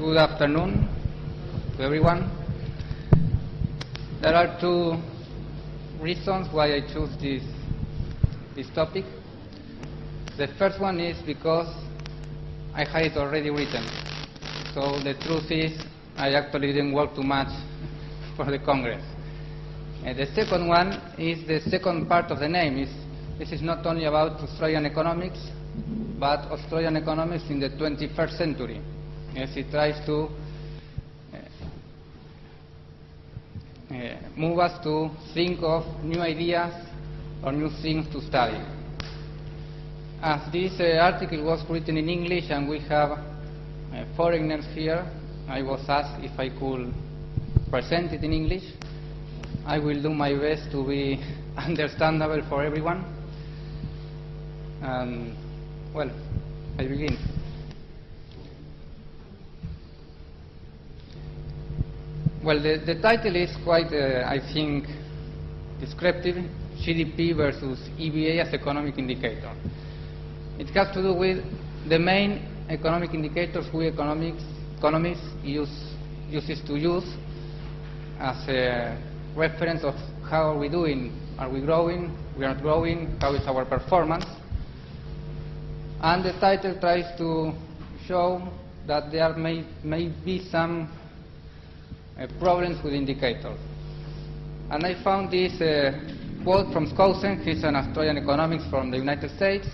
Good afternoon to everyone. There are two reasons why I chose this topic. The first one is because I had it already written. So the truth is I actually didn't work too much for the Congress. And the second one is the second part of the name. This is not only about Australian economics, but Australian economics in the 21st century. Yes, it tries to move us to think of new ideas or new things to study. As this article was written in English and we have foreigners here, I was asked if I could present it in English. I will do my best to be understandable for everyone. Well, I begin. Well, the title is quite, I think, descriptive: GDP versus EVA as economic indicator. It has to do with the main economic indicators we economists uses to use as a reference of how are we doing. Are we growing? We are growing. How is our performance? And the title tries to show that there may be some problems with indicators. And I found this quote from Skousen. He's an Australian economist from the United States.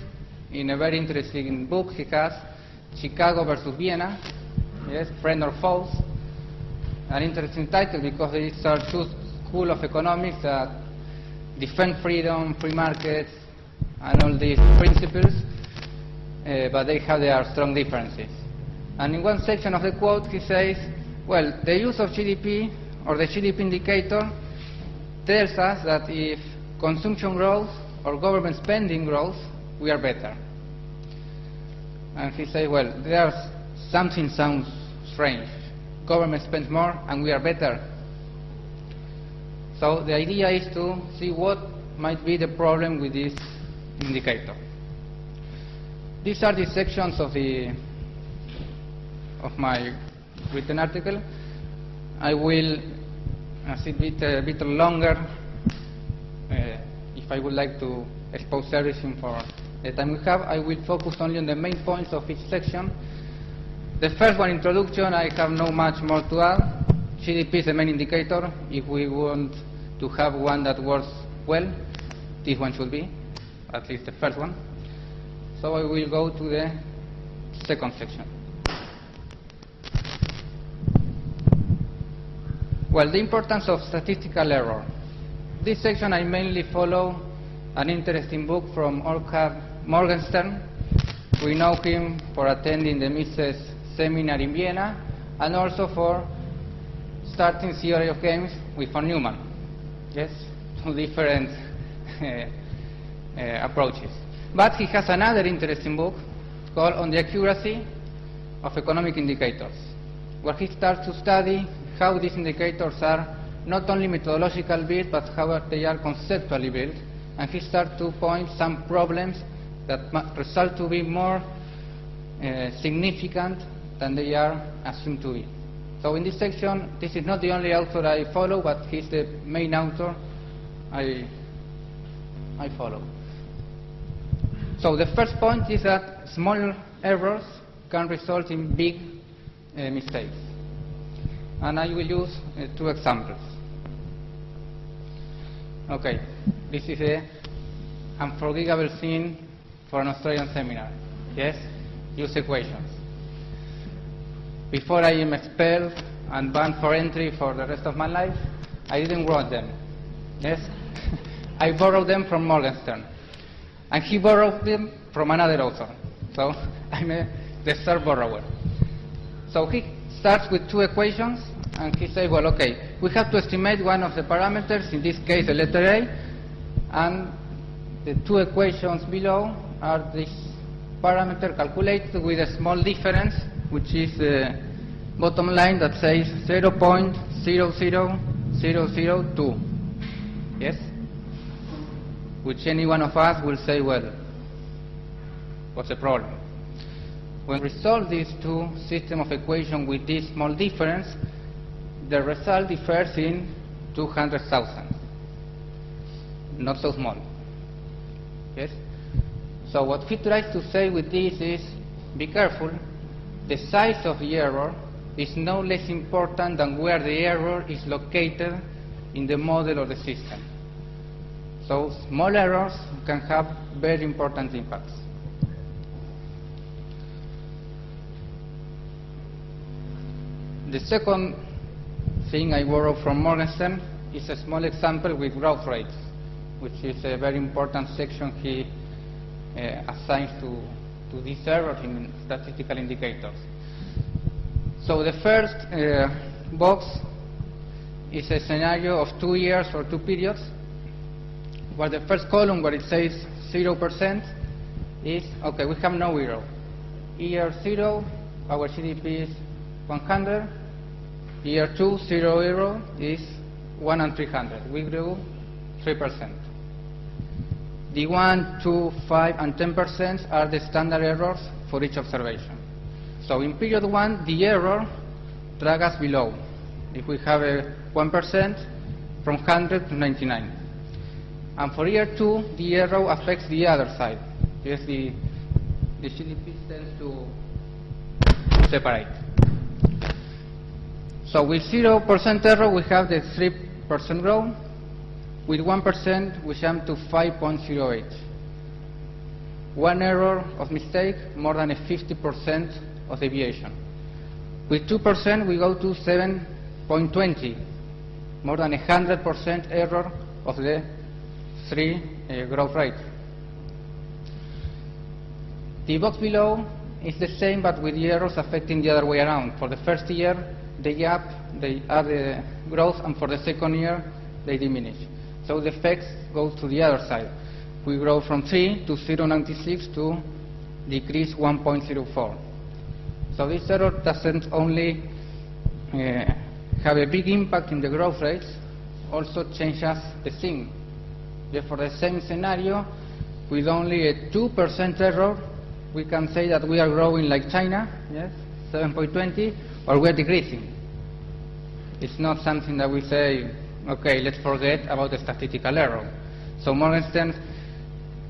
In a very interesting book he has, Chicago versus Vienna, yes, friend or foes. An interesting title because these are two schools of economics that defend freedom, free markets, and all these principles, but they have their strong differences. And in one section of the quote he says, well, the use of GDP or the GDP indicator tells us that if consumption grows or government spending grows, we are better. And he says, well, something sounds strange. Government spends more and we are better. So the idea is to see what might be the problem with this indicator. These are the sections of my written article. I will, as it a bit longer, if I would like to expose everything for the time we have, I will focus only on the main points of each section. The first one, introduction, I have no much more to add. GDP is the main indicator. If we want to have one that works well, this one should be, at least the first one. So I will go to the second section. Well, the importance of statistical error. This section I mainly follow an interesting book from Morgenstern. We know him for attending the Mises seminar in Vienna and also for starting theory of games with von Neumann. Yes, two different approaches. But he has another interesting book called On the Accuracy of Economic Indicators, where he starts to study how these indicators are not only methodological built, but how they are conceptually built. And he starts to point some problems that result to be more significant than they are assumed to be. So in this section, this is not the only author I follow, but he's the main author I follow. So the first point is that small errors can result in big mistakes. And I will use two examples. Okay, this is an unforgivable thing for an Australian seminar. Yes, use equations. Before I am expelled and banned for entry for the rest of my life, I didn't write them. Yes, I borrowed them from Morgenstern, and he borrowed them from another author. So I'm the third borrower. So he starts with two equations, and he says, well, okay, we have to estimate one of the parameters, in this case the letter A, and the two equations below are this parameter calculated with a small difference, which is the bottom line that says 0.00002. Yes? Which any one of us will say, well, what's the problem? when we resolve these two system of equations with this small difference, the result differs in 200,000. Not so small. Yes? So what he tries to say with this is, be careful, the size of the error is no less important than where the error is located in the model of the system. So small errors can have very important impacts. The second thing I borrowed from Morgenstern is a small example with growth rates, which is a very important section he assigns to these errors in statistical indicators. So the first box is a scenario of 2 years or 2 periods, where the first column, where it says 0%, is, okay, we have no error. Year 0, our GDP is 100. Year 2, 0 error, is 1 and 300. We grew 3%. The 1, 2, 5, and 10% are the standard errors for each observation. So in period 1, the error drags us below. If we have a 1%, from 100 to 99. And for year 2, the error affects the other side. Yes, the GDP tends to separate. So with 0% error, we have the 3% growth. With 1%, we jump to 5.08. One error of mistake, more than a 50% of deviation. With 2%, we go to 7.20, more than 100% error of the 3 growth rate. The box below is the same, but with the errors affecting the other way around. For the first year, they add the growth, and for the second year, they diminish. So the effects go to the other side. We grow from 3 to 0.96 to decrease 1.04. So this error doesn't only have a big impact in the growth rates, also changes the thing. For the same scenario, with only a 2% error, we can say that we are growing like China, yes, 7.20, or we are decreasing. It's not something that we say, okay, let's forget about the statistical error. So Morgenstern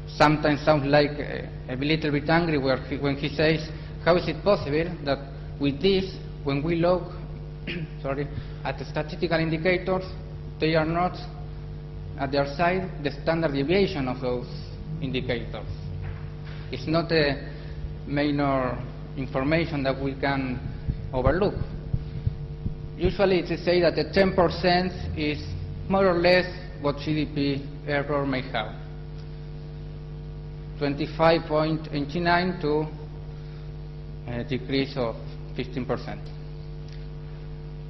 sometimes sounds like a little bit angry when he says, how is it possible that with this, when we look at the statistical indicators, they are not at their side the standard deviation of those indicators. It's not a minor information that we can overlook. Usually it's to say that the 10% is more or less what GDP error may have. 25.89 to a decrease of 15%.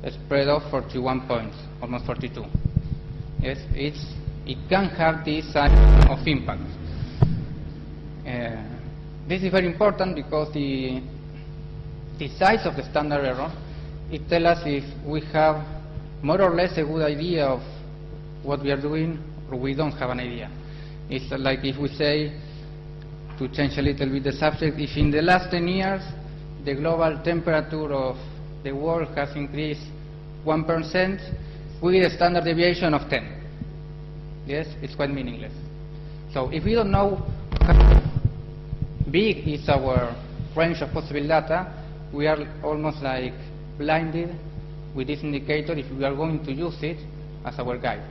A spread of 41 points, almost 42. Yes, it can have this kind of impact. This is very important because the size of the standard error, it tells us if we have more or less a good idea of what we are doing, or we don't have an idea. It's like if we say, to change a little bit the subject, if in the last 10 years the global temperature of the world has increased 1%, with a standard deviation of 10. Yes, it's quite meaningless. So if we don't know how big is our range of possible data, we are almost like blinded with this indicator if we are going to use it as our guide.